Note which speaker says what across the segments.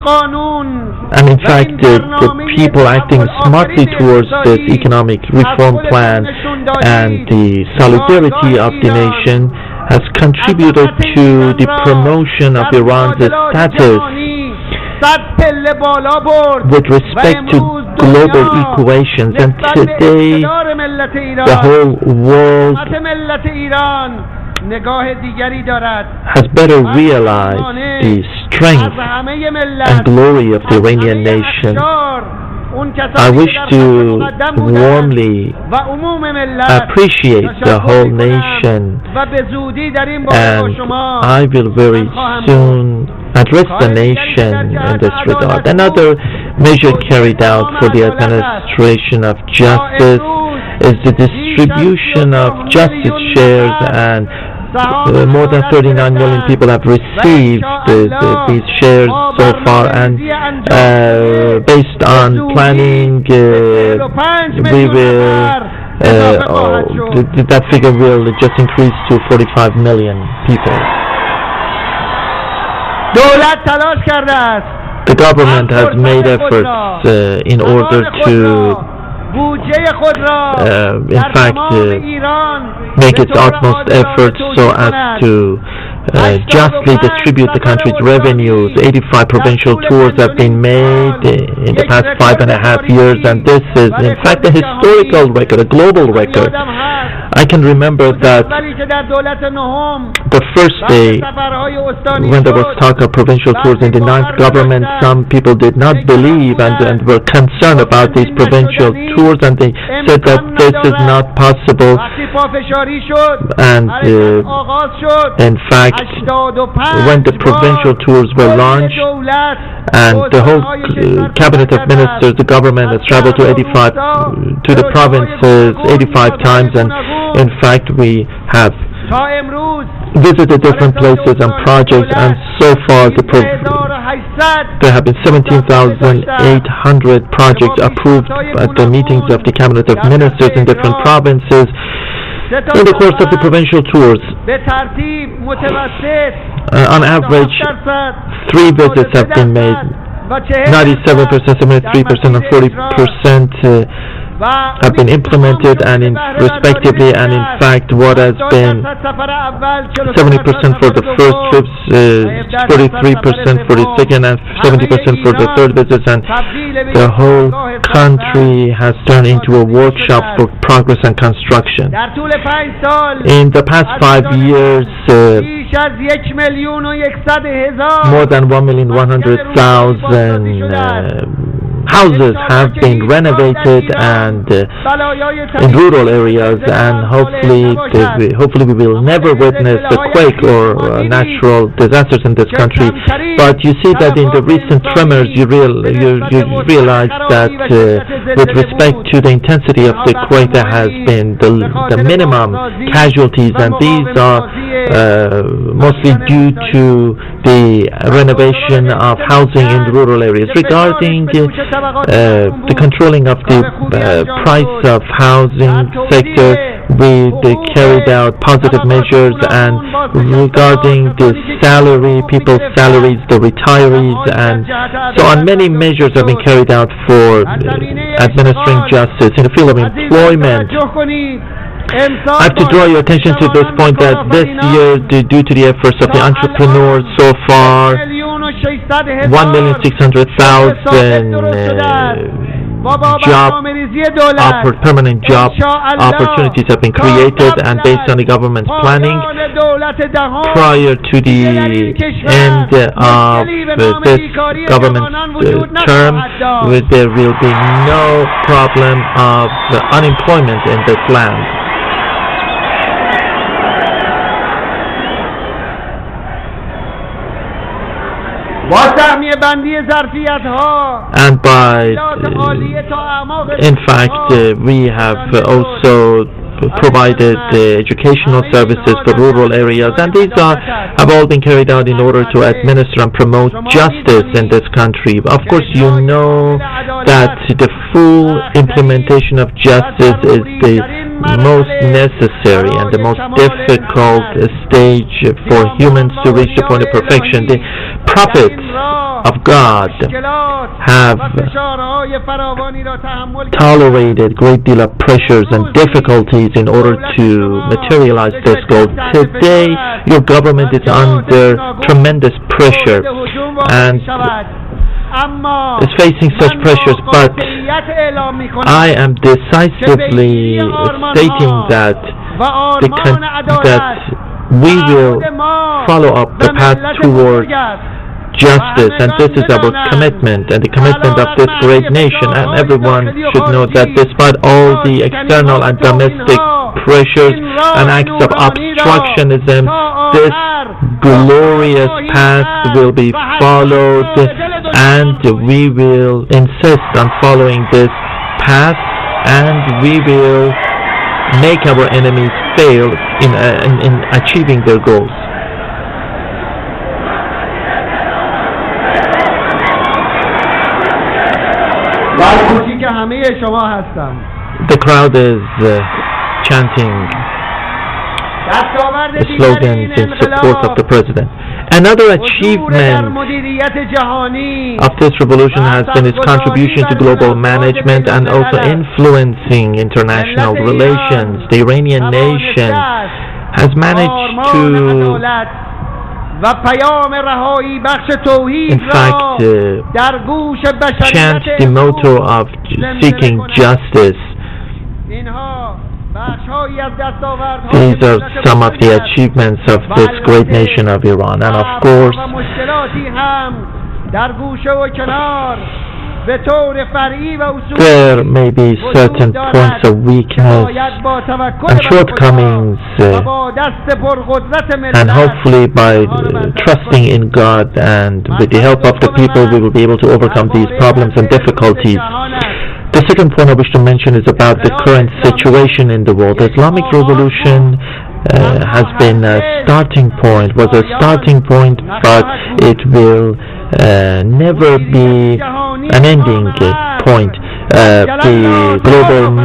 Speaker 1: And in fact, the people acting smartly towards this economic reform plan and the solidarity of the nation has contributed to the promotion of Iran's status with respect to global equations. And today, the whole world has better realized the strength and glory of the Iranian nation. I wish to warmly appreciate the whole nation, and I will very soon address the nation in this regard. Another measure carried out for the administration of justice is the distribution of justice shares, and more than 39 million people have received these shares so far, and based on planning, we will that figure will just increase to 45 million people. The government has made efforts in order to in fact make its utmost efforts so as to justly distribute the country's revenues. 85 provincial tours have been made in the past 5.5 years, and this is in fact a historical record, a global record. I can remember that the first day when there was talk of provincial tours in the 9th government, some people did not believe and were concerned about these provincial tours, and they said that this is not possible. And in fact, when the provincial tours were launched and the whole cabinet of ministers, the government has traveled to the provinces 85 times, and in fact we have visited different places and projects, and so far there have been 17,800 projects approved at the meetings of the cabinet of ministers in different provinces in the course of the provincial tours. On average, 3 visits have been made. 97%, 73%, and 40% have been implemented, and respectively, and in fact what has been 70% for the first trips, 43% for the second, and 70% for the third visits, and the whole country has turned into a workshop for progress and construction. In the past 5 years, more than 1,100,000 houses have been renovated and in rural areas, and hopefully we will never witness a quake or natural disasters in this country. But you see that in the recent tremors, you realize that with respect to the intensity of the quake, there has been the minimum casualties, and these are mostly due to the renovation of housing in rural areas. Regarding the controlling of the price of housing sector, we carried out positive measures, and regarding the salary, people's salaries, the retirees, and so on, many measures have been carried out for administering justice in the field of employment. I have to draw your attention to this point that this year, due to the efforts of the entrepreneurs, so far 1,600,000 permanent job opportunities have been created, and based on the government's planning, prior to the end of this government's term, there will be no problem of unemployment in this land. And in fact, we have also provided educational services for rural areas, and these have all been carried out in order to administer and promote justice in this country. Of course, you know that the full implementation of justice is the most necessary and the most difficult stage for humans to reach the point of perfection. The prophets of God have tolerated a great deal of pressures and difficulties in order to materialize this goal. Today, your government is under tremendous pressure and is facing such pressures, but I am decisively stating that we will follow up the path towards justice, and this is our commitment and the commitment of this great nation. And everyone should know that despite all the external and domestic pressures and acts of obstructionism, this glorious path will be followed, and we will insist on following this path, and we will make our enemies fail in achieving their goals. The crowd is chanting slogans in support of the president. Another achievement of this revolution has been its contribution to global management and also influencing international relations. The Iranian nation has managed to, in fact, chant the motto of seeking justice. These are some of the achievements of this great nation of Iran, and of course there may be certain points of weakness and shortcomings, and hopefully by trusting in God and with the help of the people we will be able to overcome these problems and difficulties. The second point I wish to mention is about the current situation in the world. The Islamic Revolution has been a starting point, was a starting point, but it will never be an ending point. The global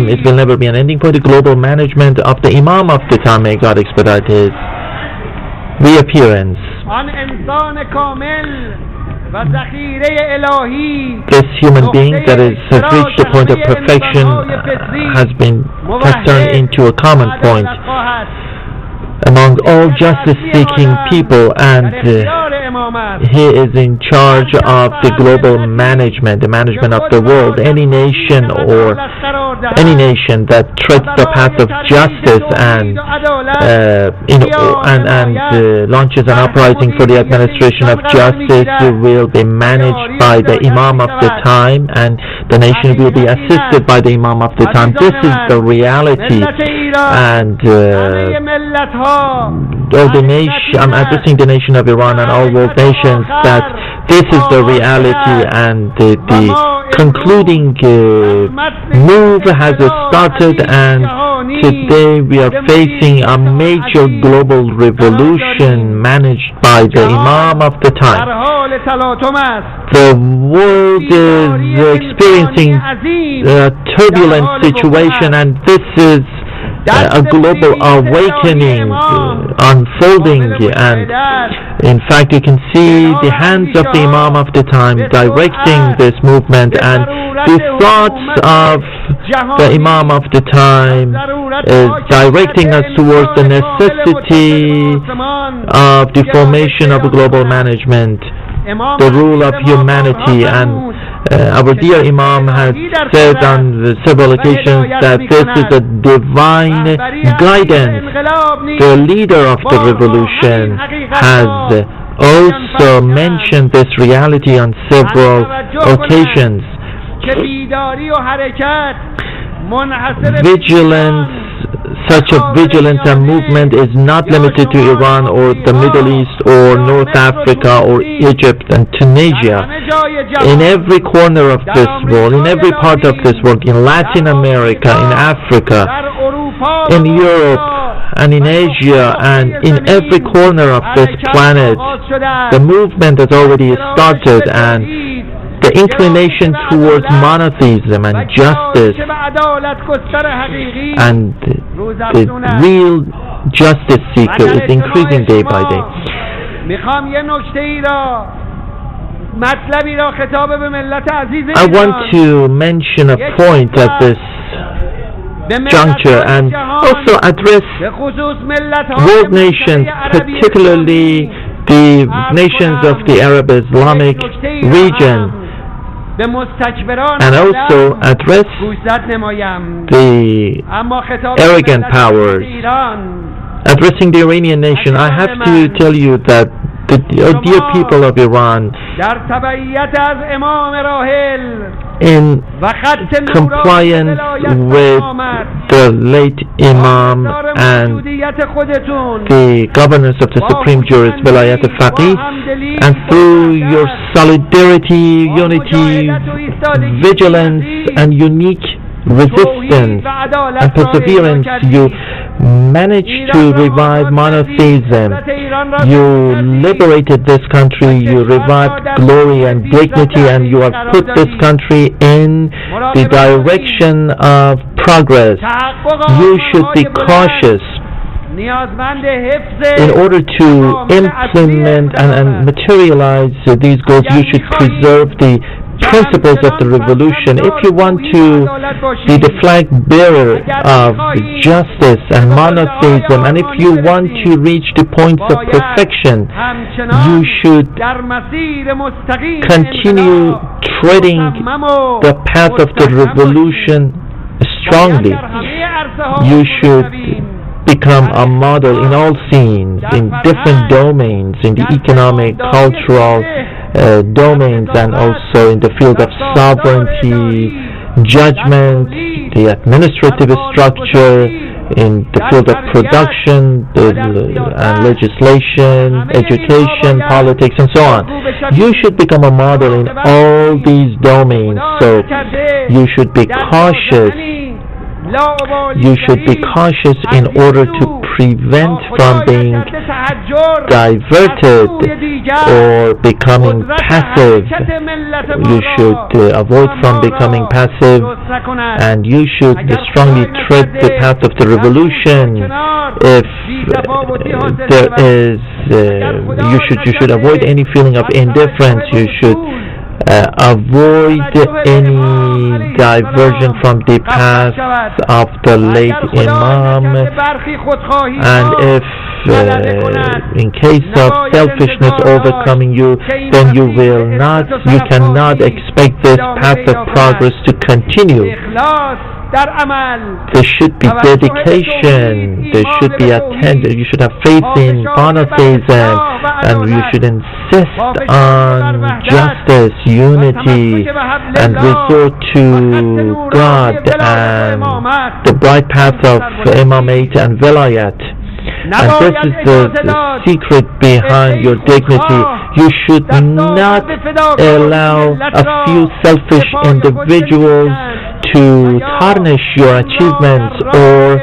Speaker 1: it will never be an ending point. The global management of the Imam of the time, may God expedite his reappearance. This human being that has reached the point of perfection has turned into a common point among all justice-seeking people, and he is in charge of the global management, the management of the world. Any nation that treads the path of justice and launches an uprising for the administration of justice will be managed by the Imam of the time, and the nation will be assisted by the Imam of the time. This is the reality, and all the nation, I'm addressing the nation of Iran and all world nations, that this is the reality, and the concluding move has started, and today we are facing a major global revolution managed by the Imam of the time. The world is experiencing a turbulent situation, and this is a global awakening unfolding, and in fact you can see the hands of the Imam of the time directing this movement, and the thoughts of the Imam of the time is directing us towards the necessity of the formation of a global management, the rule of humanity. And our dear Imam has said on several occasions that this is a divine guidance. The leader of the revolution has also mentioned this reality on several occasions. Such a vigilance and movement is not limited to Iran or the Middle East or North Africa or Egypt and Tunisia. In every corner of this world, in every part of this world, in Latin America, in Africa, in Europe, and in Asia, and in every corner of this planet, the movement has already started, and the inclination towards monotheism and justice and the real justice seeker is increasing day by day. I want to mention a point at this juncture and also address world nations, particularly the nations of the Arab Islamic region, and also address the arrogant powers. Addressing the Iranian nation, I have to tell you that the dear people of Iran, in compliance with the late Imam and the governance of the Supreme Jurist Vilayat al-Faqih, and through your solidarity, unity, vigilance, and unique resistance and perseverance, you managed to revive monotheism. You liberated this country, you revived glory and dignity, and you have put this country in the direction of progress. You should be cautious. In order to implement and materialize these goals, you should preserve the principles of the revolution. If you want to be the flag bearer of justice and monotheism, and if you want to reach the points of perfection, you should continue treading the path of the revolution strongly. You should become a model in all scenes, in different domains, in the economic, cultural domains, and also in the field of sovereignty, judgment, the administrative structure, in the field of production and legislation, education, politics, and so on. You should become a model in all these domains, so you should be cautious. You should be cautious in order to prevent from being diverted or becoming passive. You should avoid from becoming passive, and you should strongly tread the path of the revolution. If there is, you should avoid any feeling of indifference. You should avoid any diversion from the path of the late Imam, and if in case of selfishness overcoming you, then you cannot expect this path of progress to continue. There should be dedication, there should be attention, you should have faith in monotheism, and you should insist on justice, unity, and resort to God and the bright path of Imamate and Vilayat. And this is the secret behind your dignity. You should not allow a few selfish individuals to tarnish your achievements or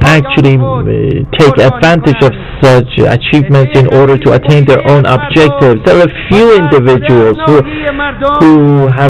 Speaker 1: actually take advantage of such achievements in order to attain their own objectives. There are a few individuals who have